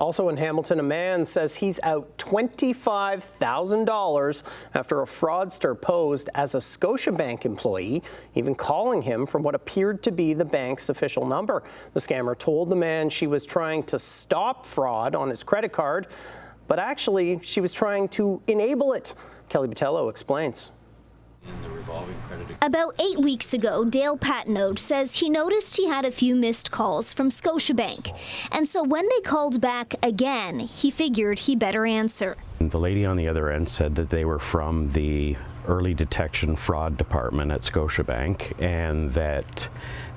Also in Hamilton, a man says he's out $25,000 after a fraudster posed as a Scotiabank employee, even calling him from what appeared to be the bank's official number. The scammer told the man she was trying to stop fraud on his credit card, but actually she was trying to enable it. Kelly Botello explains. About 8 weeks ago, Dale Patenaude says he noticed he had a few missed calls from Scotiabank. And so when they called back again, he figured he better answer. The lady on the other end said that they were from the early detection fraud department at Scotiabank and that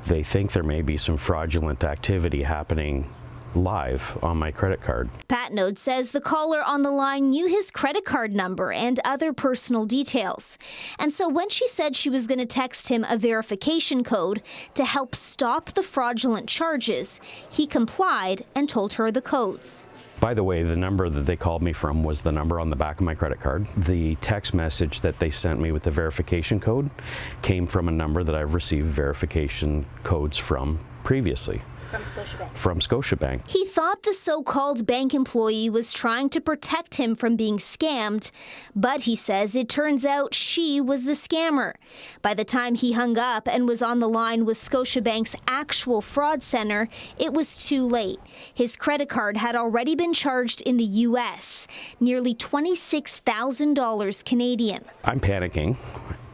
they think there may be some fraudulent activity happening live on my credit card. Patenaude says the caller on the line knew his credit card number and other personal details. And so when she said she was going to text him a verification code to help stop the fraudulent charges, he complied and told her the codes. By the way, the number that they called me from was the number on the back of my credit card. The text message that they sent me with the verification code came from a number that I've received verification codes from previously. From Scotiabank. He thought the so-called bank employee was trying to protect him from being scammed, but he says it turns out she was the scammer. By the time he hung up and was on the line with Scotiabank's actual fraud center, it was too late. His credit card had already been charged in the U.S., nearly $26,000 Canadian. I'm panicking.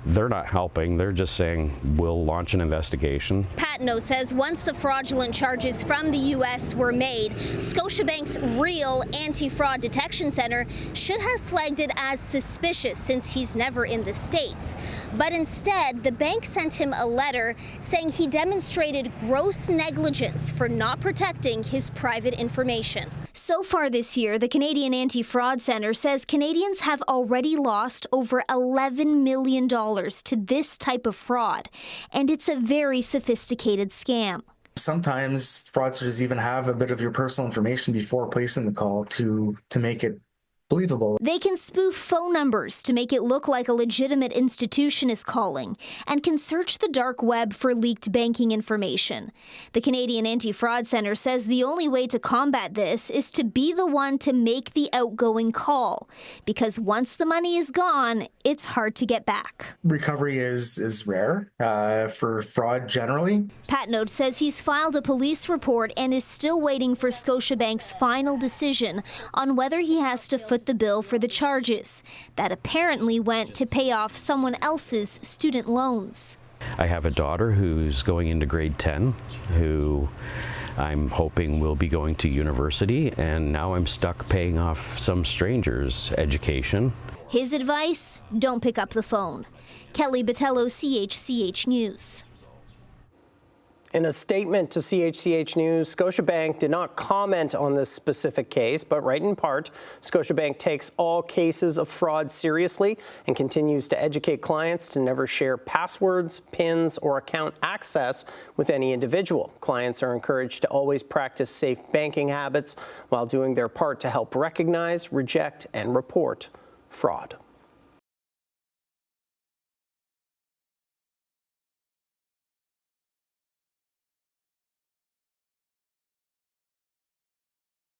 They're not helping. They're just saying, we'll launch an investigation. Patenaude says once the fraudulent charges from the U.S. were made, Scotiabank's real anti-fraud detection center should have flagged it as suspicious since he's never in the States. But instead, the bank sent him a letter saying he demonstrated gross negligence for not protecting his private information. So far this year, the Canadian Anti-Fraud Centre says Canadians have already lost over $11 million to this type of fraud, and it's a very sophisticated scam. Sometimes fraudsters even have a bit of your personal information before placing the call to make it believable. They can spoof phone numbers to make it look like a legitimate institution is calling and can search the dark web for leaked banking information. The Canadian Anti-Fraud Centre says the only way to combat this is to be the one to make the outgoing call, because once the money is gone, it's hard to get back. Recovery is rare for fraud generally. Patenaude says he's filed a police report and is still waiting for Scotiabank's final decision on whether he has to foot the bill for the charges that apparently went to pay off someone else's student loans. I have a daughter who's going into grade 10, who I'm hoping will be going to university, and now I'm stuck paying off some stranger's education. His advice? Don't pick up the phone. Kelly Botello, CHCH News. In a statement to CHCH News, Scotiabank did not comment on this specific case, but right in part, Scotiabank takes all cases of fraud seriously and continues to educate clients to never share passwords, PINs, or account access with any individual. Clients are encouraged to always practice safe banking habits while doing their part to help recognize, reject, and report fraud.